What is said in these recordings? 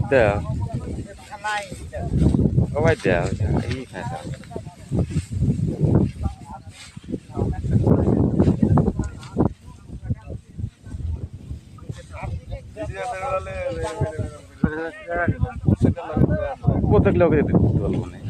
Được. Có phải được ý phải sao? কোথায় লোক দিতে বলবো না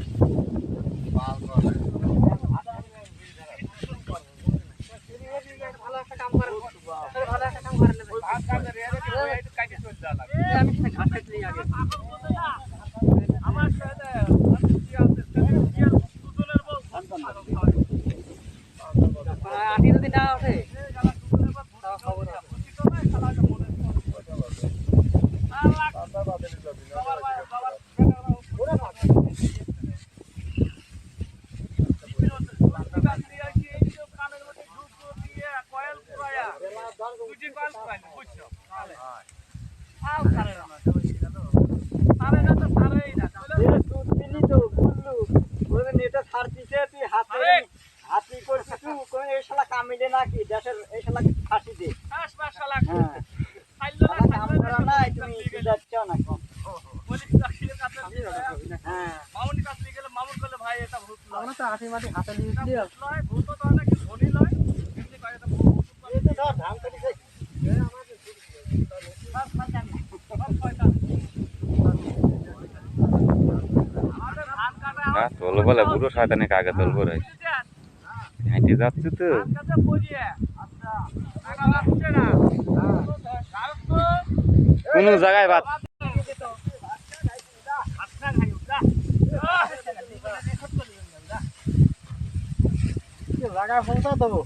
তোল বলে পুরো শয়তানে কাকে তোলবো রে হেঁটে যাচ্ছে তো কোন জায়গায় বাদ জায়গায় পৌঁছা দেবো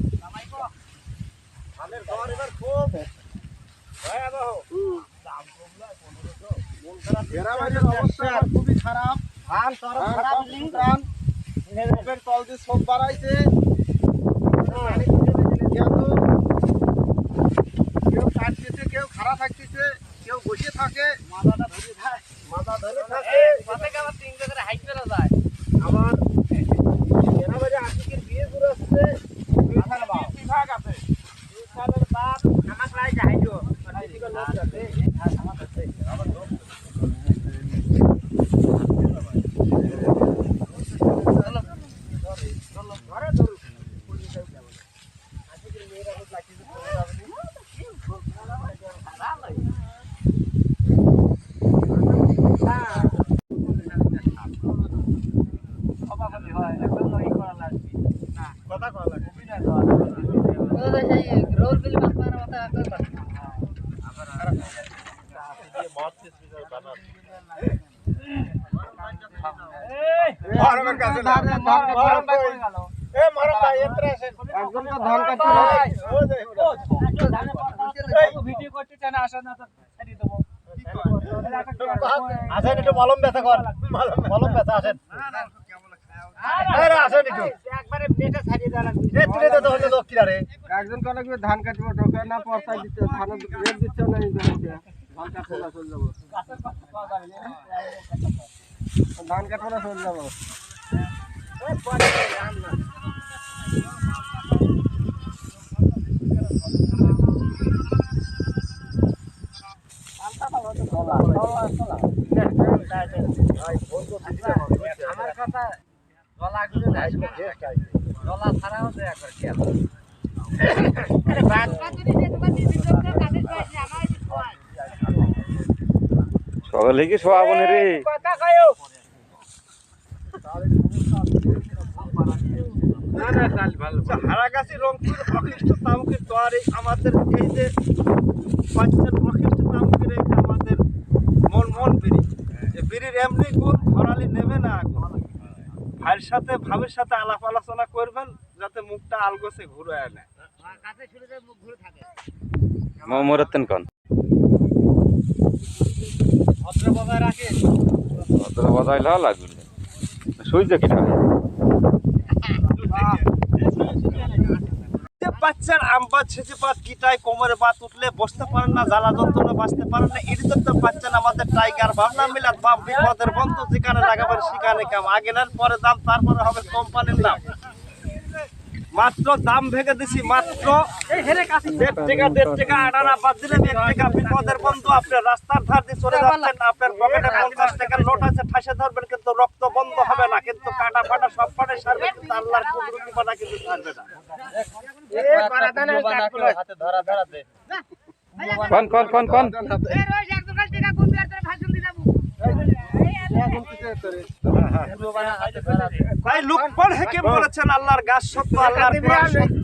খুবই খারাপ ধান খারাপ তল দিয়ে সব বাড়াইছে কেউ কাটতেছে কেউ খারাপ থাকতেছে কেউ বসে থাকে মাথা ধরে থাকে আবার আশিকের বিয়ে করে আসছে বিভাগ আছে মলম ব্যথা কর মলম ব্যথা আসেন একজন লাগবে ধান কাটবো ঢোকে না পর্সাই দিচ্ছে ধান রেট দিচ্ছে না ধান কাটবো না চলে যাবো ধান কাটবো না চলে যাবো আমার কথা সকালে কি শোয়াবো না রে হারাগাছি রংপুর প্রকৃষ্ট তামুকের তোয়ারে আমাদের এই যে পাঁচজন প্রকৃষ্ট তামুকের এই আমাদের মন বিড়ি বিড়ির এমনি গুণ ধরালি নেবে না ভাইয়ের সাথে ভাবের সাথে আলাপ আলোচনা করবেন যাতে মুখটা আলগোছে ঘুরে আনে মরতেন কোন ভদ্র বজায় রাখে অতটা বাজাইলে লাগবে না সূর্য কিনা বাচ্চার আমবাদ ছেঁচে পাত কিটাই কোমরে বাত উঠলে বসতে পারেন না, জ্বালা যন্ত্রণা বাঁচতে পারেন না, এটি তো পাচ্ছেন আমাদের টাইগার ভাবনা মিলাত বাপ বিপদের বন্ধু যেখানে লাগাবেন সেখানে কাম, আগের পরে দাম তারপরে হবে কোম্পানির দাম। মাত্র দাম ভেঙে দিছি মাত্র 1.5 টাকা আটানা বাদ দিলে 1 টাকা বিপদের বন্ধু। আপনার রাস্তার ধার দিয়ে চলে যাচ্ছেন, আপনার পকেটে 50 টাকার নোট আছে, ঠাসে ধরবেন কিন্তু রক্ত বন্ধ হবে না, কিন্তু কাটা ফাটা সব ফাটে সারবে, কিন্তু আল্লাহর কুদরতি পাটা কিন্তু সারবে না। কোন ভাই লুকমান হাকিম বলেছেন আল্লাহর গাছ সত্য, আল্লাহর কোরআন সত্য।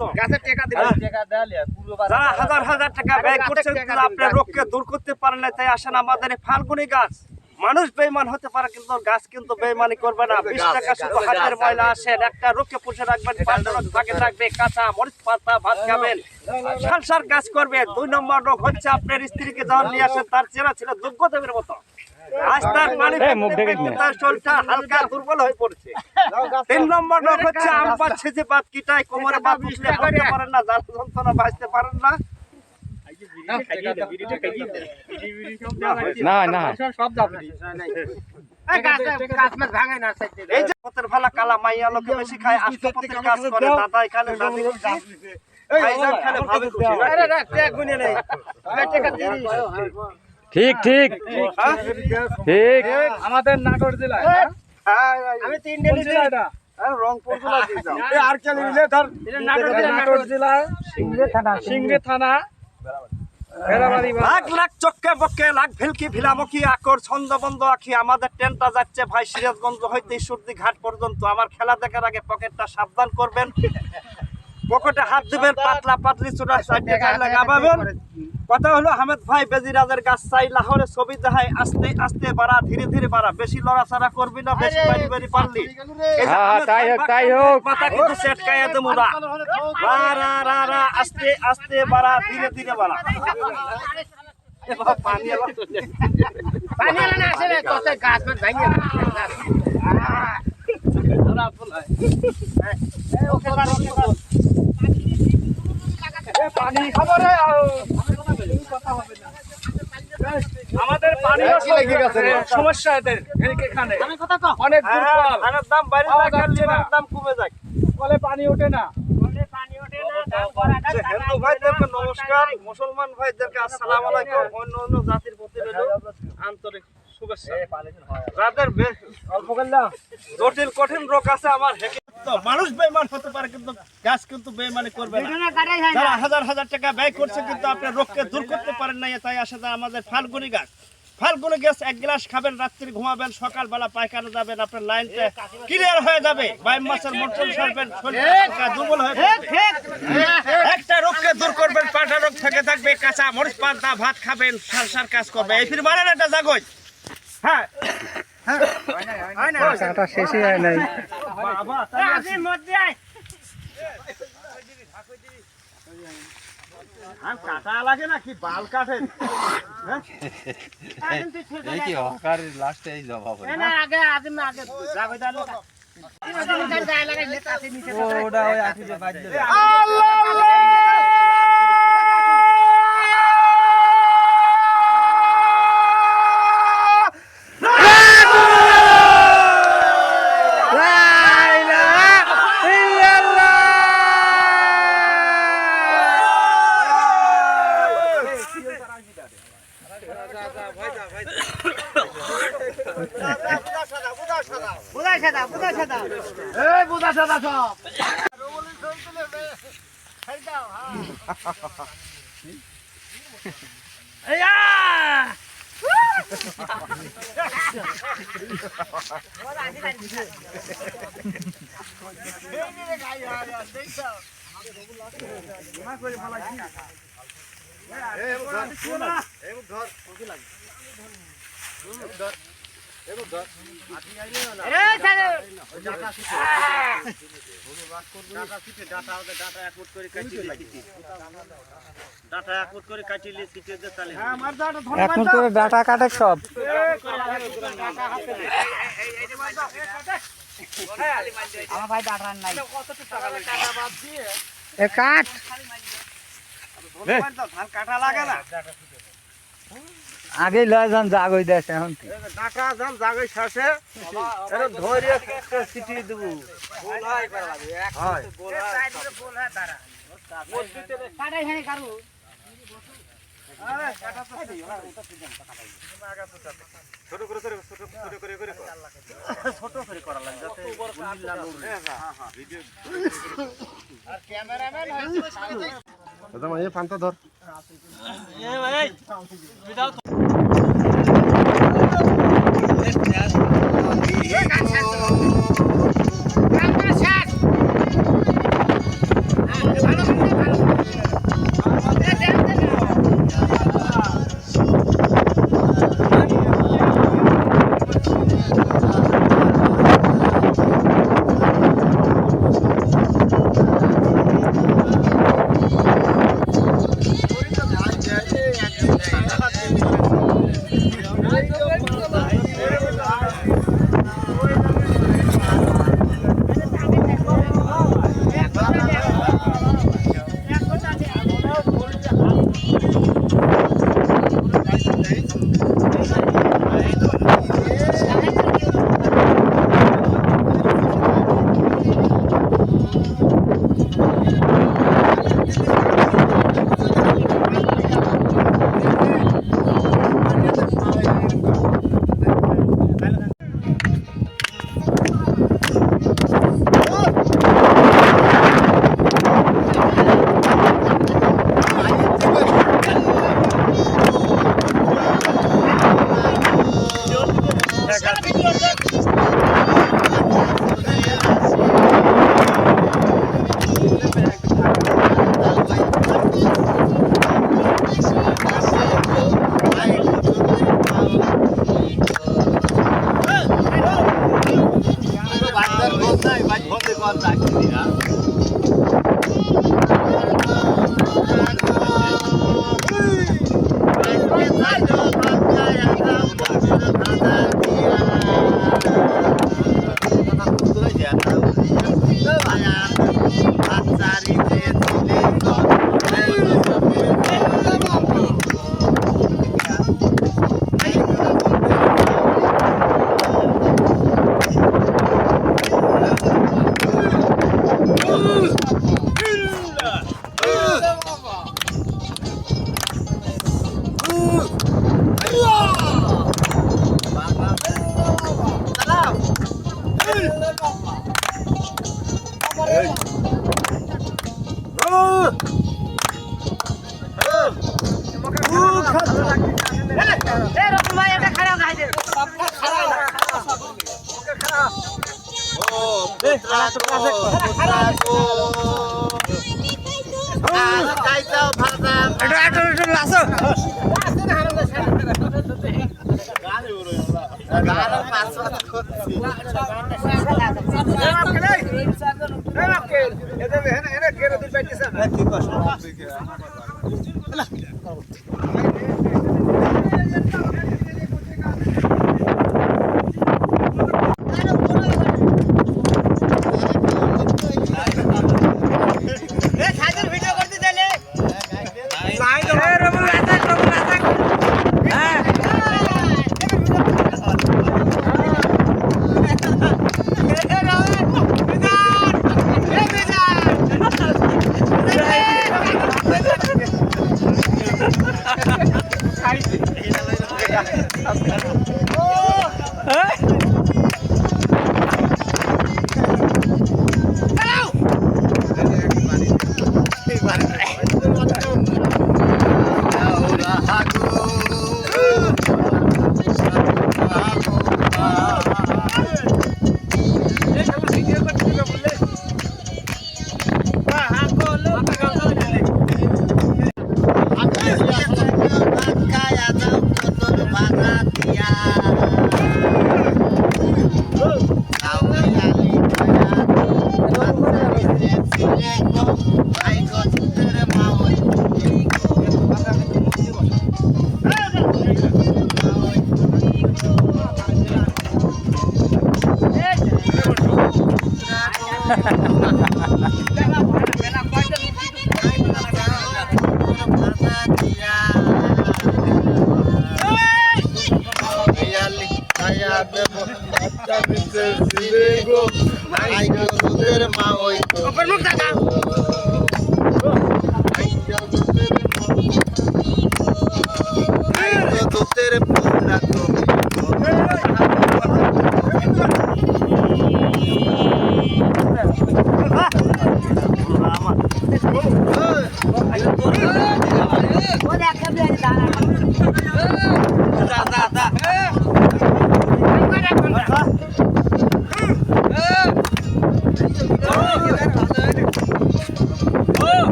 যারা হাজার হাজার টাকা ব্যয় করছেন কিন্তু আপনার রোগকে দূর করতে পারেন না, তাই আসেন আমাদের এই ফাল্গুনি গাছ। মানুষ বেঈমান হতে পারে কিন্তু গাছ কিন্তু বেঈমানি করবে না। 20 টাকা শুধু হাতের ময়লা আসেন, একটা রোগকে পুষে রাখবেন, 5 রোগ থাকে থাকবে, কাঁচা মরিচ পাতা ভাত খাবেন, সংসার কাজ করবে। 2 নম্বর রোগ হচ্ছে আপনার স্ত্রীকে যখন নিয়ে আসেন তার চেহারা ছিল দুর্গদেবের মতো, আজ তার মানে তার শরীরটা হালকা দুর্বল হয়ে পড়ছে। 3 নম্বর রোগ হচ্ছে আমবাদ ছেঁচে পাত কিটাই কোমরে বাত উঠলে বসতে পারেন না, জ্বালা যন্ত্রণা বাঁচতে পারেন না। এই যে পথের ভালা কালা মাইয়া লোকে বেশি খায়, আষ্টপতির কাজ করে, দাদাই খালে দাদি ভাইজান খালে ভাবি খুশি। ঠিক ঠিক ঠিক আমাদের নাটোর জেলায় আমি 3 দিন এটা রংপুর জেলা দিলাম আর কে নিলে ধর নাটোর জেলায় সিংড়ে থানা লাখ লাখ চক্কে বক্কে লাখ ভেলকি ভিলামুখী আকর ছন্দ বন্ধ আখি, আমাদের ট্রেনটা যাচ্ছে ভাই সিরাজগঞ্জ হইতে ঈশ্বরদী ঘাট পর্যন্ত। আমার খেলা দেখার আগে পকেটটা সাবধান করবেন, পকেটে হাত দিবেন, পাতলা পাতলি চূড়া সাইডে লাগাবেন। কথা হলো আহমেদ ভাই বেজিরাজের গাছ চাই, লাহোরে ছবি দেখায়, আস্তে আস্তে বাড়া, ধীরে ধীরে বাড়া, বেশি লড়াচড়া করবি না, বেশি বাড়ি বাড়ি পারলি তাই হোক মাথা কিন্তু সেটকাইয়া দেবো না, রা রা রা আস্তে আস্তে বাড়া, ধীরে ধীরে বাড়া। পানি আমাদের পানিও সমস্যা, এদের এখানে অনেক দাম বাইরে দাম কমে যায়, কলে পানি ওঠে না। হিন্দু ভাইদেরকে নমস্কার, মুসলমান ভাইদেরকে আসসালামু আলাইকুম, অন্য অন্য জাতির প্রতি আন্তরিক শুভেচ্ছা। যাদের জটিল কঠিন রোগ আছে, আমার মানুষ বেঈমান হতে পারে কিন্তু গাছ কিন্তু বেঈমানি করবে না। যারা হাজার হাজার টাকা ব্যয় করছে কিন্তু আপনার রোগকে দূর করতে পারেন না, তাই আসে আমাদের ফাল্গুনি গাছ। ফাল্গুনি গাছ 1 গ্লাস খাবেন, রাত্রি ঘুমাবেন, সকালবেলা পায়খানা যাবেন, আপনার লাইনটা ক্লিয়ার হয়ে যাবে, 22 মাসের মোটর সারবেন, শরীর দুর্বল হয়ে একটা রোগকে দূর করবেন, পাটা রোগ থেকে থাকবে, কাঁচা মরিচ পাতা ভাত খাবেন, সার কাজ করবে। এই ফির মারেন একটা জাগই। হ্যাঁ শেষই হয় নাই। কাটা লাগে না কি বাল কাটে এখন তো ডাটা কাটে সব এ কাট ধান কাটা লাগে না আগে লয় যান জাগই দেশ এখন ডাটা যান জাগে শেষে এটা ধরে সিটি দেব পান্তা ধর Ha ha ha!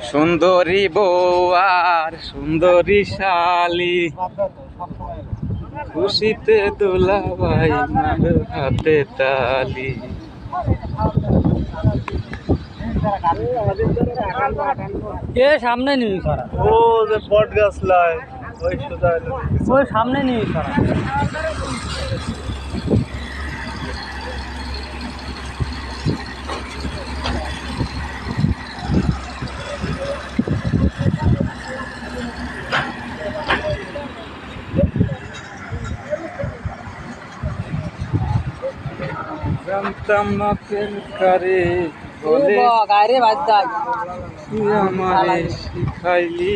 সুন্দরী বউ আর সুন্দরী শালি খুশিতে দুলাভাই মার হাতে তালি। কে সামনে নিবি করা ও যে বট গাছ লাই ওই সোজা ওই সামনে নিবি করা জানতাম না প্রেম করে বলে গাড়ি বাদ দা তুই আমারে শিখাইলি।